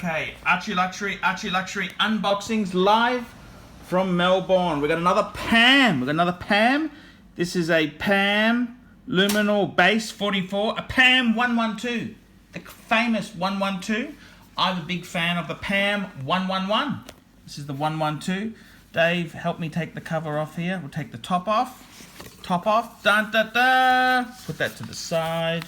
Okay, ArchieLuxury unboxings live from Melbourne. We've got another PAM. This is a PAM Luminor Base 44, a PAM00112, the famous 112. I'm a big fan of the PAM00111. This is the 112. Dave, help me take the cover off here. We'll take the top off. Dun, dun, dun. Put that to the side.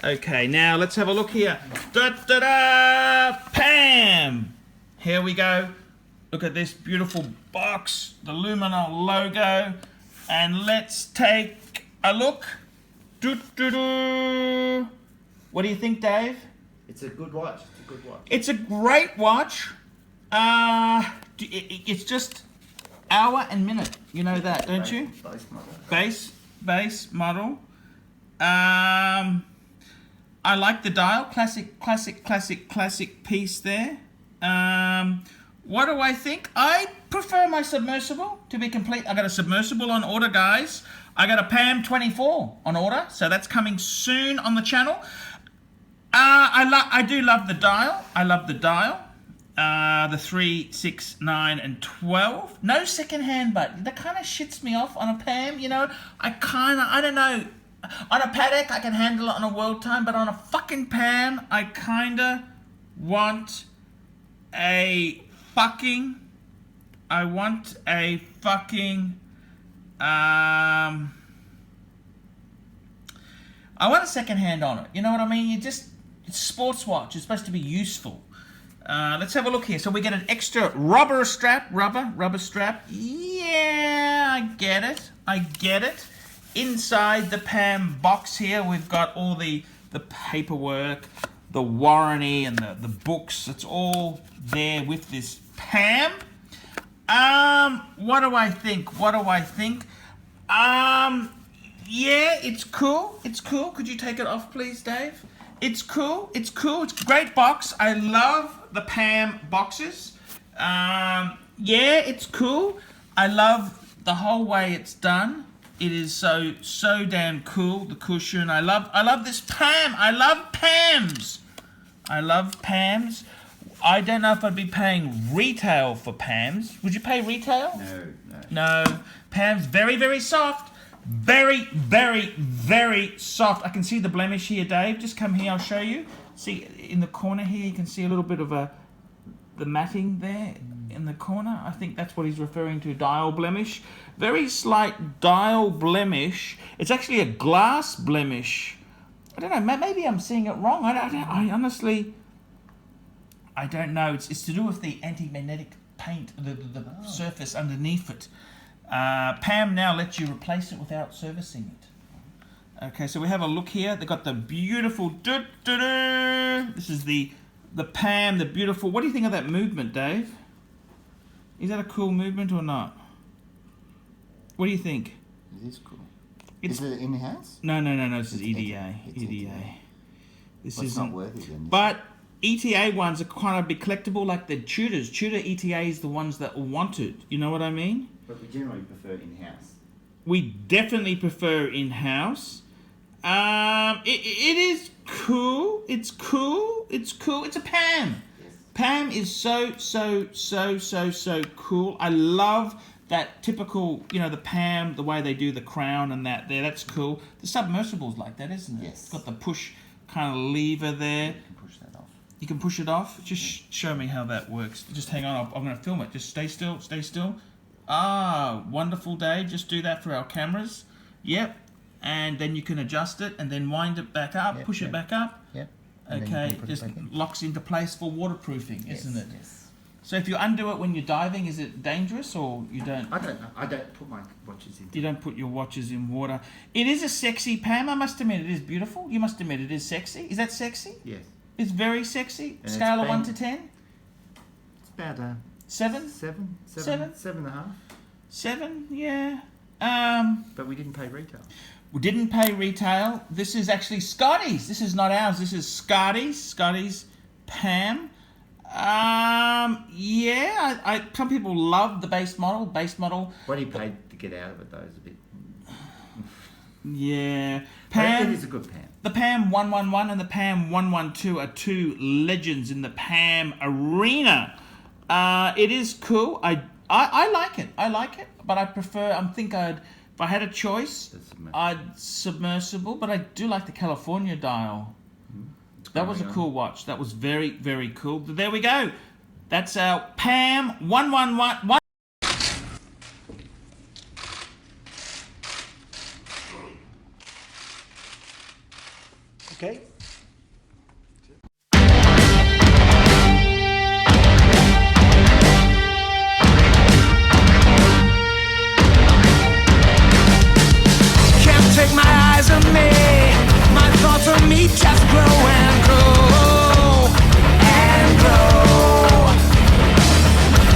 Okay, now let's have a look here. Da, da, da, PAM! Here we go. Look at this beautiful box, the Luminor logo. And let's take a look. Do, do, do. What do you think, Dave? It's a good watch. It's a great watch. It's just hour and minute. You know that, don't you? Base model. Base model. I like the dial. Classic piece there. What do I think? I prefer my submersible, to be complete. I got a submersible on order, guys. I got a PAM24 on order, so that's coming soon on the channel. I do love the dial. I love the dial. The 3, 6, 9, and 12. No second hand, but that kind of shits me off on a PAM, you know. I don't know. On a paddock, I can handle it on a world time, but on a fucking PAM, I kinda want a fucking, I want a second hand on it. You know what I mean? It's a sports watch. It's supposed to be useful. Let's have a look here. So we get an extra rubber strap. Yeah, I get it. Inside the PAM box here, we've got all the paperwork, the warranty, and the books. It's all there with this PAM. What do I think? Yeah, it's cool. Could you take it off, please, Dave? It's cool. It's a great box. I love the PAM boxes. Yeah, it's cool. I love the whole way it's done. It is so damn cool. The cushion. I love this PAM. I love PAMs. I don't know if I'd be paying retail for PAMs. Would you pay retail? No. PAM's very soft. Very soft. I can see the blemish here, Dave. Just come here, I'll show you. See in the corner here, you can see a little bit of the matting there in the corner. I think that's what he's referring to, dial blemish. Very slight dial blemish. It's actually a glass blemish. I don't know, maybe I'm seeing it wrong. I honestly, I don't know. It's to do with the anti-magnetic paint, the surface underneath it. PAM now lets you replace it without servicing it. Okay, so we have a look here. They've got the beautiful This is the PAM, the beautiful. What do you think of that movement, Dave? Is that a cool movement or not? What do you think? It is cool. Is it in-house? No. This is EDA. This is not worthy then. But ETA ones are kind of be collectible, like the Tudors. Tudor ETA is the ones that are wanted. You know what I mean? But we generally prefer in-house. We definitely prefer in-house. It is cool. It's cool. It's a PAM. Yes. PAM is so cool. I love that typical, you know, the PAM, the way they do the crown and that there. That's cool. The submersible's like that, isn't it? Yes. It's got the push kind of lever there. You can push that off. You can push it off. Just show me how that works. Just hang on. I'm going to film it. Just stay still. Ah, wonderful, Dave. Just do that for our cameras. Yep. And then you can adjust it and then wind it back up, push it back up. Yep. Okay, just locks into place for waterproofing, isn't it? Yes. So if you undo it when you're diving, is it dangerous or you don't? I don't know. I don't put my watches in. You don't put your watches in water. It is a sexy PAM, I must admit. It is beautiful. You must admit it is sexy. Is that sexy? Yes. It's very sexy. And Scale of 1 to 10? It's about 7? 7.5. 7, yeah. But we didn't pay retail. We didn't pay retail. This is actually Scotty's. This is not ours. This is Scotty's. Scotty's PAM. Yeah. Some people love the base model. What he paid to get out of it though is a bit. Yeah. PAM. It is a good PAM. The PAM00111 and the PAM00112 are two legends in the PAM arena. It is cool. I like it. I like it, but I prefer. If I had a choice, I'd submersible. But I do like the California dial. That was a cool watch. That was very, very cool. There we go. That's our PAM00111. Okay. Can't take my eyes on me. My thoughts on me just grow and grow and grow.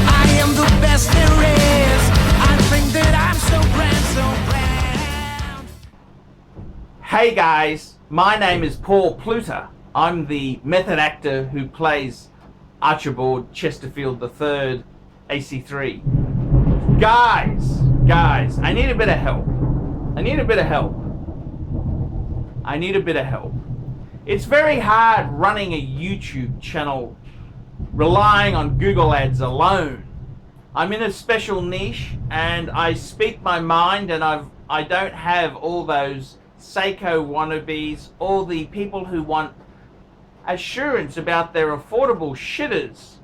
I am the best there is. I think that I'm so grand, so grand. Hey guys. My name is Paul Pluter. I'm the method actor who plays Archibald Chesterfield III, AC3. Guys, I need a bit of help. It's very hard running a YouTube channel relying on Google Ads alone. I'm in a special niche and I speak my mind, and I don't have all those Seiko wannabes, all the people who want assurance about their affordable shitters.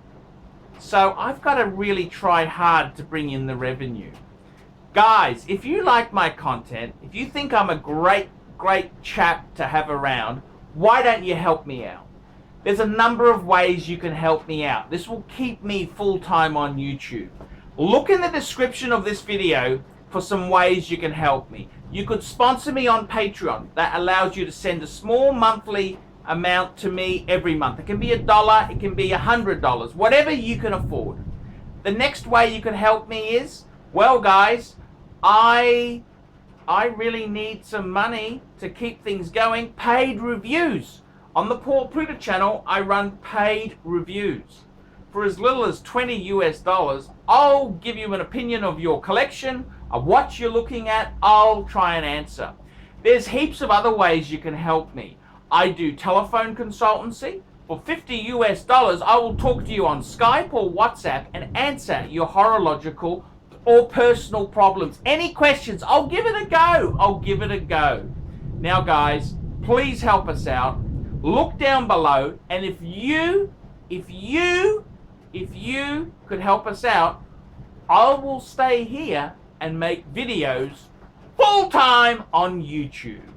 So I've got to really try hard to bring in the revenue. Guys, if you like my content, if you think I'm a great chap to have around, why don't you help me out? There's a number of ways you can help me out. This will keep me full-time on YouTube. Look in the description of this video for some ways you can help me. You could sponsor me on Patreon. That allows you to send a small monthly amount to me every month. It can be $1, it can be $100, whatever you can afford. The next way you can help me is, well guys, I really need some money to keep things going. Paid reviews. On the Paul Pluter channel, I run paid reviews. For as little as $20 US, I'll give you an opinion of your collection, of what you're looking at. I'll try and answer. There's heaps of other ways you can help me. I do telephone consultancy. For $50 US, I will talk to you on Skype or WhatsApp and answer your horological or personal problems. Any questions, I'll give it a go. Now guys, please help us out. Look down below, and if you could help us out, I will stay here and make videos full-time on YouTube.